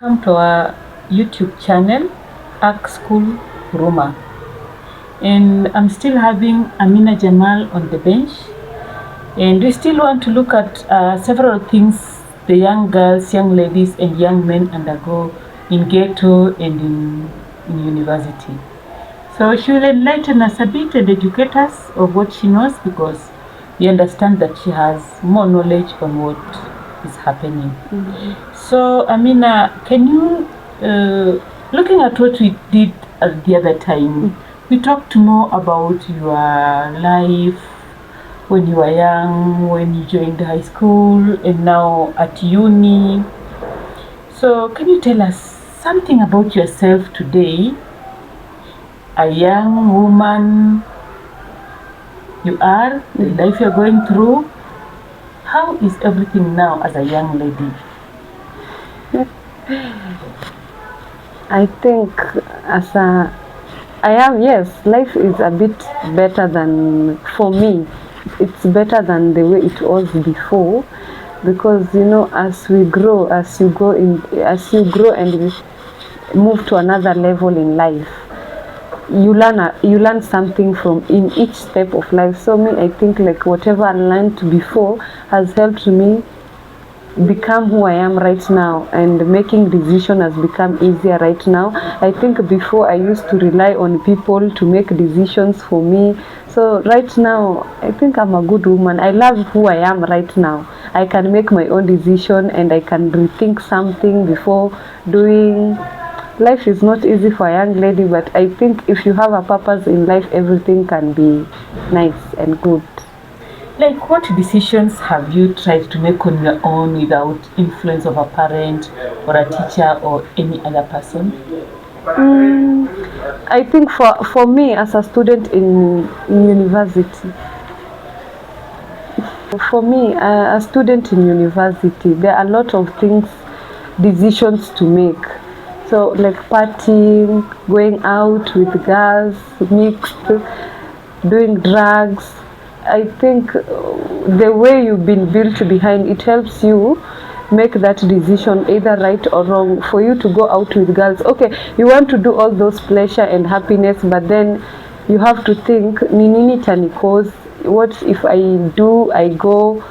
Come to our YouTube channel, Arc School Ruma. And I'm still having Amina Jamal on the bench. And we still want to look at several things the young girls, young ladies, and young men undergo in ghetto and in university. So she will enlighten us a bit and educate us of what she knows, because we understand that she has more knowledge on what is happening. So, Amina, can you, looking at what we did the other time, we talked more about your life when you were young, when you joined high school, and now at uni. So, can you tell us something about yourself today? A young woman you are, the life you're going through. How is everything now as a young lady? I think yes, life is a bit better than, for me, it's better than the way it was before, because as we grow, as you grow and you move to another level in life, you learn something from in each step of life. So me, I think like whatever I learned before has helped me become who I am right now, and making decision has become easier right now. I think before I used to rely on people to make decisions for me. So right now I think I'm a good woman. I love who I am right now. I can make my own decision and I can rethink something before doing. Life is not easy for a young lady, but I think if you have a purpose in life, everything can be nice and good. Like, what decisions have you tried to make on your own without influence of a parent or a teacher or any other person? I think for me as a student in university, a student in university, there are a lot of things, decisions to make. So like partying, going out with girls, mixed, doing drugs. I think the way you've been built behind it helps you make that decision, either right or wrong. For you to go out with girls, okay, you want to do all those pleasure and happiness, but then you have to think, ni nini cause, what if I go,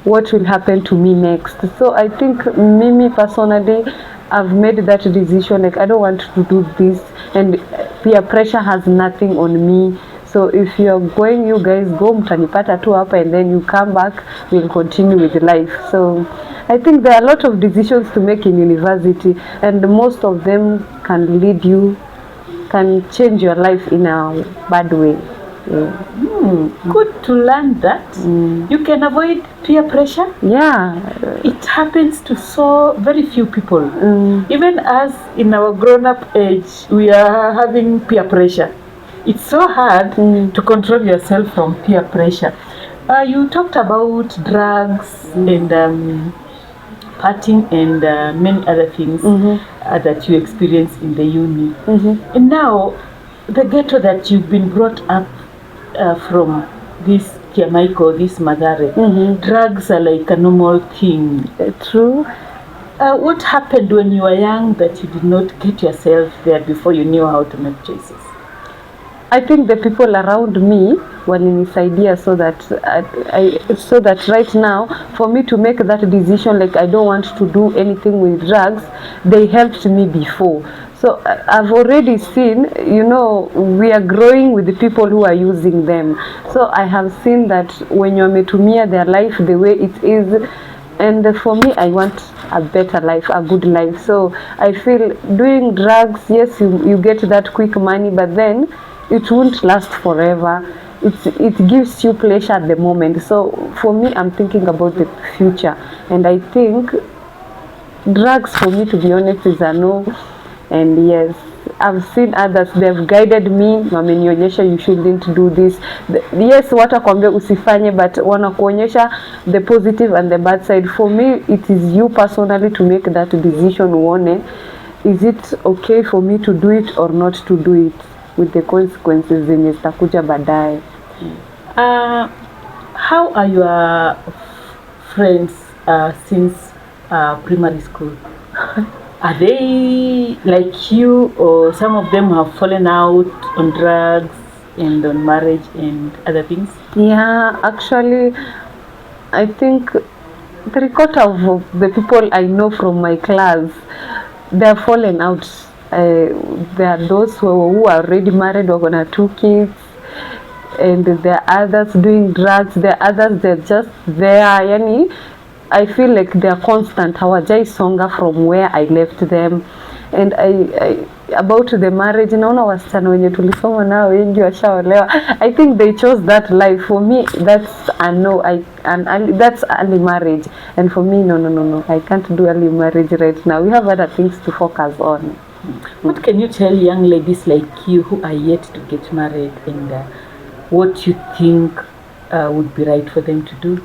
what will happen to me next? So I think me personally, I've made that decision, like I don't want to do this, and peer pressure has nothing on me. So if you're going, you guys go, mtanipata tu hapa, and then you come back, we'll continue with life. So I think there are a lot of decisions to make in university, and most of them can change your life in a bad way. Good to learn that. You can avoid peer pressure. Yeah. It happens to so very few people. Even us in our grown-up age, we are having peer pressure. It's so hard to control yourself from peer pressure. You talked about drugs and partying and many other things that you experience in the uni. And now, the ghetto that you've been brought up from, this Kiamaiko, this Mathare, drugs are like a normal thing. True. What happened when you were young that you did not get yourself there before you knew how to make choices? I think the people around me walinisaidia, so that right now for me to make that decision, like I don't want to do anything with drugs, they helped me before. So I've already seen, we are growing with the people who are using them. So I have seen that when you're metumia their life the way it is, and for me, I want a better life, a good life. So I feel doing drugs, yes, you get that quick money, but then it won't last forever. It gives you pleasure at the moment. So for me, I'm thinking about the future, and I think drugs, for me, to be honest, is a no. And yes, I've seen others, they've guided me, wamenionyesha you shouldn't do this. Yes, watakwambia usifanye, but wanakuonyesha the positive and the bad side. For me, it is you personally to make that decision. Uone, is it okay for me to do it or not to do it, with the consequences zenye zitakuja baadaye. How are your friends since primary school? Are they like you, or some of them have fallen out on drugs and on marriage and other things? Yeah, actually, I think 3/4 of the people I know from my class, they are fallen out. There are those who are already married, who are gonna 2 kids, and there are others doing drugs. There are others they're just there. Yani, I feel like they're constant. Hawajai songa from where I left them, and I about the marriage, naona wasichana wenye tulisoma nao wengi washaolewa. I think they chose that life. For me, that's a no. That's early marriage, and for me, no. I can't do early marriage right now. We have other things to focus on. What can you tell young ladies like you who are yet to get married, and what you think would be right for them to do?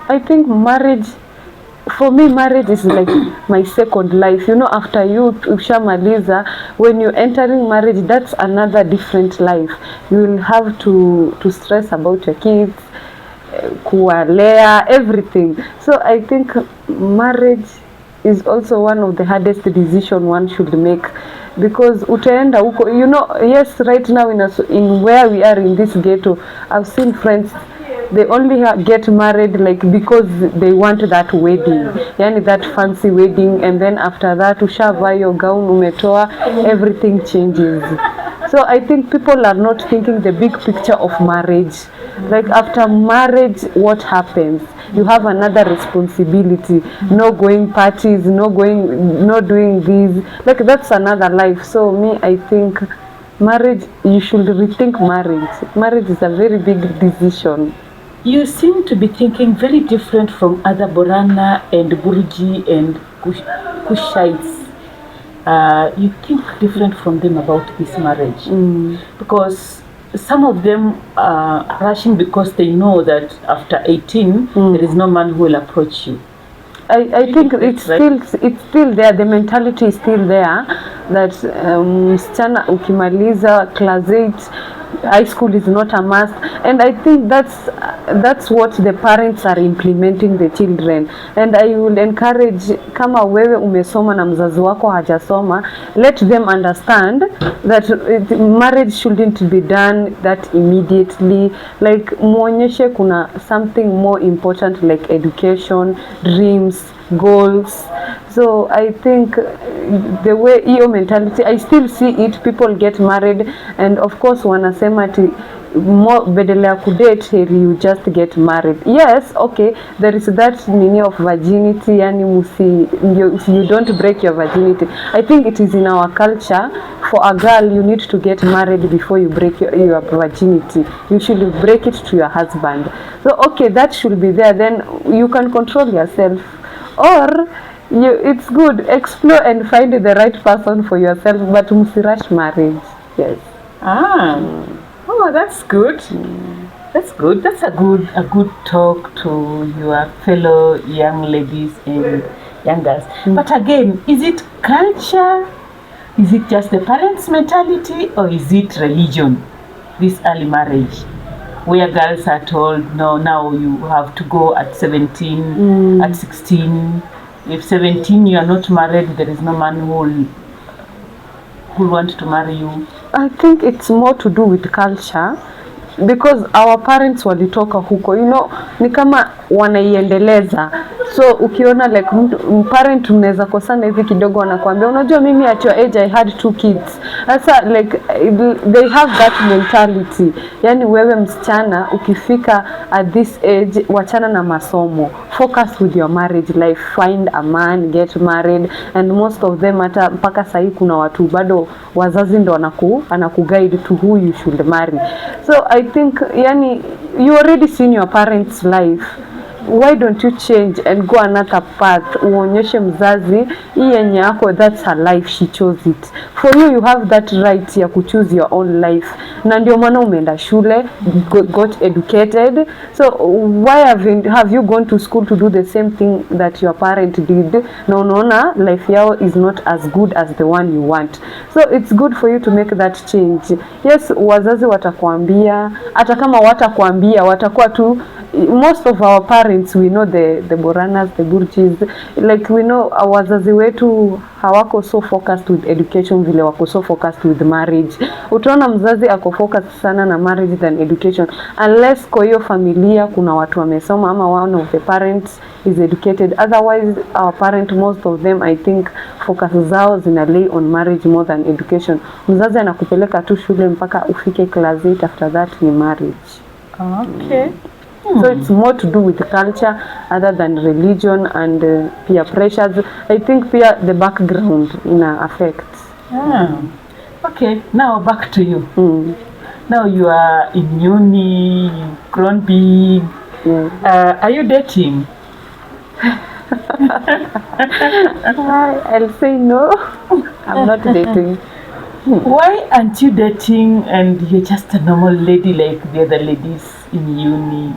I think marriage, for me, marriage is like my second life. You know, after you ushamaliza, when you're entering marriage, that's another different life. You will have to stress about your kids, kuwalea, everything. So I think marriage is also one of the hardest decision one should make, because utaenda huko, you know. Yes, right now in where we are in this ghetto, I've seen friends, they only get married like because they want that wedding, yani that fancy wedding, and then after that ushavaa your gown, umetoa, everything changes. So I think people are not thinking the big picture of marriage. Like after marriage, what happens? You have another responsibility. No going parties, no doing this. Like that's another life. So me, I think marriage, you should rethink marriage. Marriage is a very big decision. You seem to be thinking very different from other Borana and Burji and Kushites. You think different from them about this marriage, because some of them are rushing because they know that after 18 there is no man who will approach you. I think it's still there. The mentality is still there that msichana ukimaliza class 8, high school is not a must, and I think that's what the parents are implementing the children. And I will encourage, kama wewe umesoma na mzazi wako hajasoma, let them understand that marriage shouldn't be done that immediately. Like muonyeshe kuna something more important like education, dreams, goals. So I think the way hiyo mentality, I still see it. People get married and of course wanasema ati bedala ya kudate heri you just get married. Yes, okay, there is that meaning of virginity, yani you don't break your virginity. I think it is in our culture, for a girl you need to get married before you break your virginity. You should break it to your husband. So okay, that should be there, then you can control yourself. Or it's good, explore and find the right person for yourself, but msirush marriage. Yes. Oh, that's good. That's good. That's a good talk to your fellow young ladies and young girls. But again, is it culture? Is it just the parents' mentality, or is it religion? This early marriage, where girls are told, no, now you have to go at 17, at 16. If 17 you are not married, there is no man who will want to marry you. I think it's more to do with culture, because our parents walitoka huko, you know, ni kama wanaiendeleza. So ukiona like parent unaweza kosana hivi kidogo, anakuambia unajua mimi at your age I had 2 kids. Sasa like they have that mentality. Yani wewe msichana ukifika at this age, wachana na masomo, focus with your marriage life, find a man, get married. And most of them hata mpaka sasa kuna watu bado wazazi ndo anakuguide to who you should marry. So I think yani you already seen your parents life, why don't you change and go another path? Uonyeshe mzazi hii yenye yako, that's her life, she chose it. For you have that right ya kuchoose your own life, na ndio maana umeenda shule, got educated. So why have you gone to school to do the same thing that your parent did? Na unaona life yao is not as good as the one you want. So it's good for you to make that change. Yes, wazazi watakuambia, hata kama watakuambia watakuwa tu most of our parents, we know the Boranas, the Burjis, like we know wazazi wetu hawako so focused with education vile wako so focused with marriage. Utaona mzazi ako focused sana na marriage than education, unless kwa hiyo familia kuna watu wamesoma ama one of the parents is educated. Otherwise our parent, most of them, I think focus zao zina lay on marriage more than education. Mzazi anakupeleka tu shule mpaka ufike class 8, after that ni marriage. Okay. So it's more to do with culture other than religion and peer pressures. I think peer the background affects. Okay, now back to you. Now you are in uni, you've grown big. Are you dating? I'll say no. I'm not dating. Why aren't you dating and you're just a normal lady like the other ladies in uni?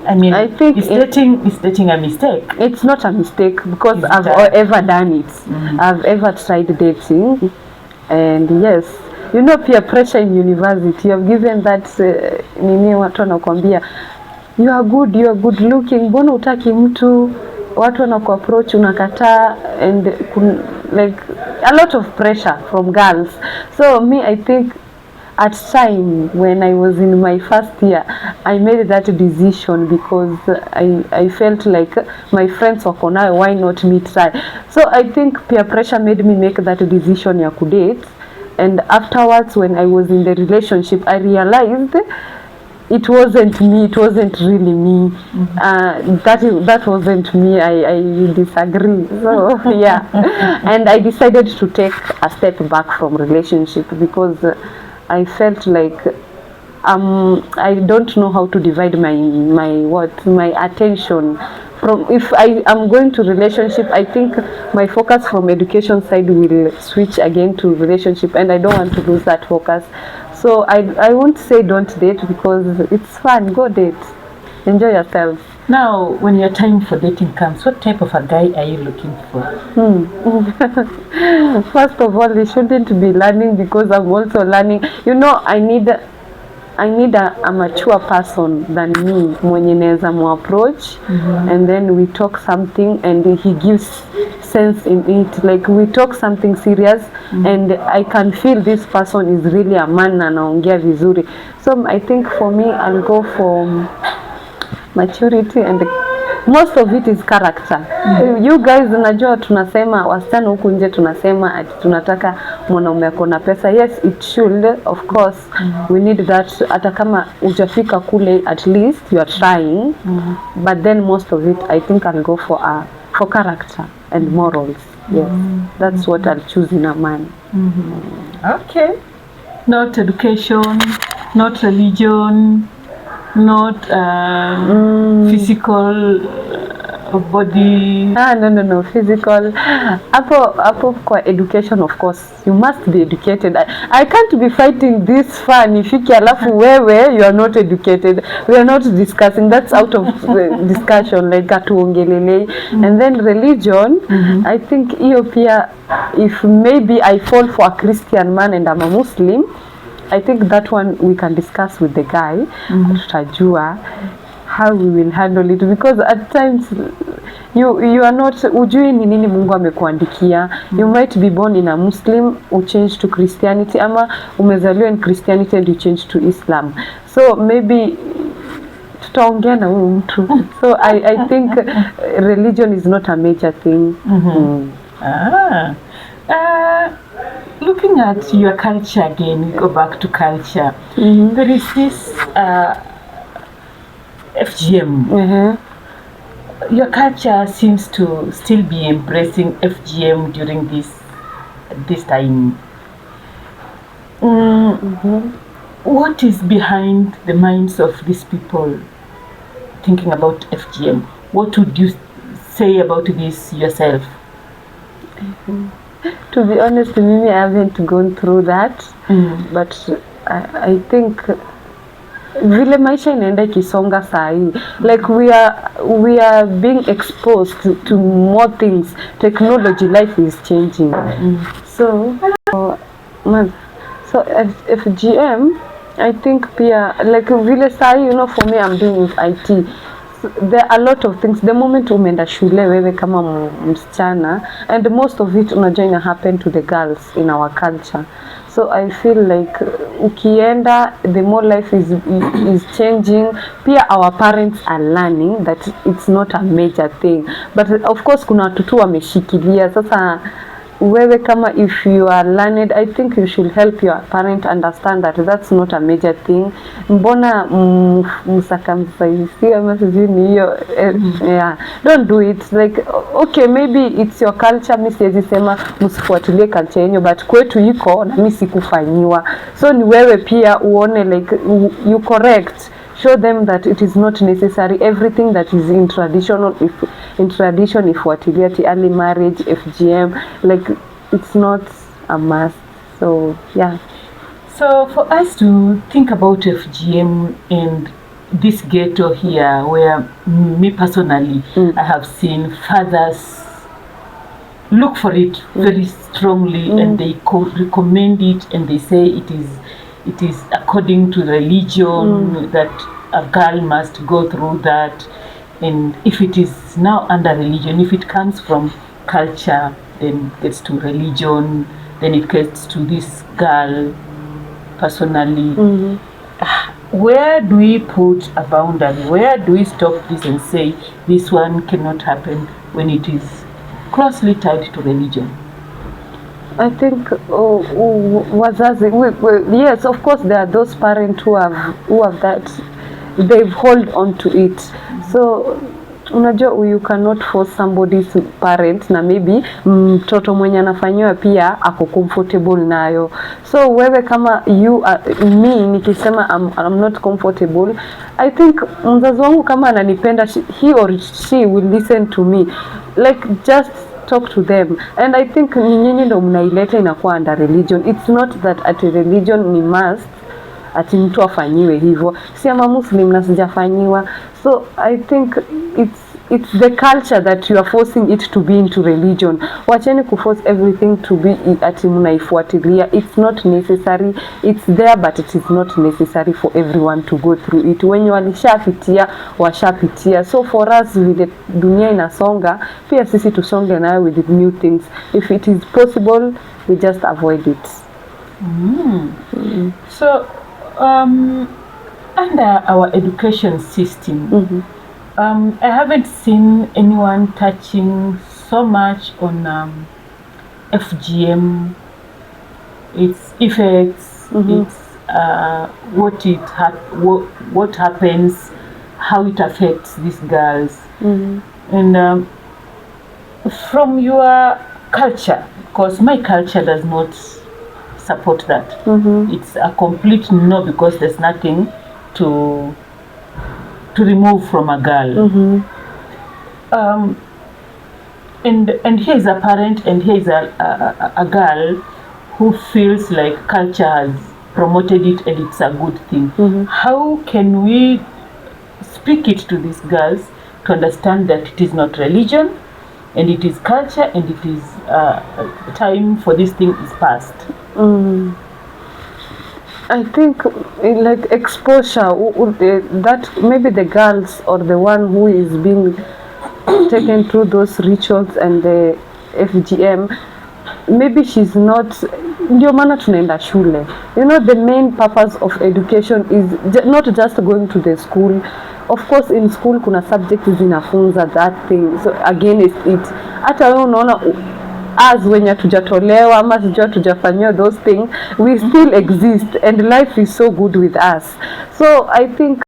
I mean, I think is dating a mistake? It's not a mistake because I've ever done it. I've ever tried dating, and yes, you know, peer pressure in university. You've given that nini watu wanakuambia you are good looking, mbona utaki mtu, watu wanakuapproach unakataa, and like a lot of pressure from girls. So me, I think at time when I was in my first year, I made that decision because I felt like my friends wako nayo, why not me try? So I think peer pressure made me make that decision ya kudate, and afterwards when I was in the relationship, I realized it wasn't me, it wasn't really me. That wasn't me. I disagree. So yeah, and I decided to take a step back from relationship because I felt like I don't know how to divide my attention from. If I am going to relationship, I think my focus from education side will switch again to relationship, and I don't want to lose that focus. So I won't say don't date because it's fun. Go date, enjoy yourself. Now, when your time for dating comes, what type of a guy are you looking for? First of all, he shouldn't be learning because I'm also learning. You know, I need a mature person than me mwenye naweza mu-approach, and then we talk something and he gives sense in it, like we talk something serious, and I can feel this person is really a man na anaongea vizuri. So I think for me, I'll go for maturity, and most of it is character. You guys, unajua tunasema wasichana huku nje tunasema ati tunataka mwanaume akona pesa. Yes, it should, of course. We need that. Hata kama hujafika kule, at least you are trying. But then most of it, I think I'll go for character and morals. Yes, that's what I'll choose in a man. Okay. Not education, not religion, not physical body. No, physical. Hapo kwa education, of course you must be educated. I can't be fighting this fun ifiki alafu wewe you are not educated. We are not discussing, that's out of discussion, like atuongelele. And then religion, I think hiyo pia, if maybe I fall for a Christian man and I'm a Muslim, I think that one we can discuss with the guy. Tutajua how we will handle it, because at times you are not, ujui ni nini Mungu amekuandikia. You might be born in a Muslim, you change to Christianity, ama umezaliwa in Christianity and you change to Islam. So maybe tutaongea na huyu mtu. So I think religion is not a major thing. Looking at your culture again, we go back to culture. There is this FGM. Your culture seems to still be embracing FGM during this time. What is behind the minds of these people thinking about FGM? What would you say about this yourself? To be honest, Mimi, I haven't gone through that, but I think vile maisha inaenda ikisonga sahi, like we are being exposed to more things. Technology, life is changing. So FGM, I think pia like vile sahi, you know, for me I'm doing with IT. There are a lot of things. The moment umeenda shule wewe kama msichana, and most of it unajua ina happen to the girls in our culture. So I feel like ukienda, the more life is changing. Pia our parents are learning that it's not a major thing, but of course kuna watu tu wameshikilia. Sasa wewe kama, if you are learned, I think you should help your parent understand that that's not a major thing. Mbona msakamsaisia ama sijui ni hiyo, yeah, don't do it. Like okay, maybe it's your culture, mimi siwezi sema msifuatilie culture yenu, but kwetu iko na mimi sikufanyiwa, so ni wewe pia uone like you correct, show them that it is not necessary. Everything that is in tradition, ifuatilia early marriage, FGM, like it's not a must. So yeah. So for us to think about FGM and this ghetto here, where me personally, I have seen fathers look for it very strongly, and they recommend it, and they say it is according to religion that a girl must go through that. And if it is now under religion, if it comes from culture, then it gets to religion, then it gets to this girl personally. Where do we put a boundary? Where do we stop this and say this one cannot happen when it is closely tied to religion? I think wazazi, yes, of course there are those parents who have that, they've hold on to it. So unajua you cannot force somebody's parent, na maybe mtoto mwenye anafanywa pia ako comfortable nayo. So wewe kama me nikisema I'm not comfortable, I think mzazi wangu kama ananipenda, he or she will listen to me. Like just talk to them, and I think nyinyi ndo mnaileta inakuwa under religion. It's not that at religion ni must ati mtu afanyiwe hivyo, si ama Muslim na sijafanyiwa. So I think it's the culture that you are forcing it to be into religion. Wacheni kuforce everything to be ati mnaifuatilia. It's not necessary. It's there, but it is not necessary for everyone to go through it. When you walishapitia washapitia. So for us, vile dunia inasonga, pia sisi tusonge nayo with new things. If it is possible, we just avoid it. So under our education system, I haven't seen anyone touching so much on FGM, its effects, its what happens, how it affects these girls, and from your culture, because my culture does not support that. It's a complete no, because there's nothing to remove from a girl. And here is a parent, and here is a girl who feels like culture has promoted it and it's a good thing. How can we speak it to these girls to understand that it is not religion, and it is culture, and it is time for this thing is past? I think like exposure, that maybe the girls or the one who is being taken through those rituals and the FGM, maybe she's not, ndio maana tunaenda shule. You know, the main purpose of education is not just going to the school. Of course in school kuna subjects zinafunza that thing, so again it hata wewe unaona as when hatujatolewa ama sijua tujafanywa those things, we still exist and life is so good with us. So I think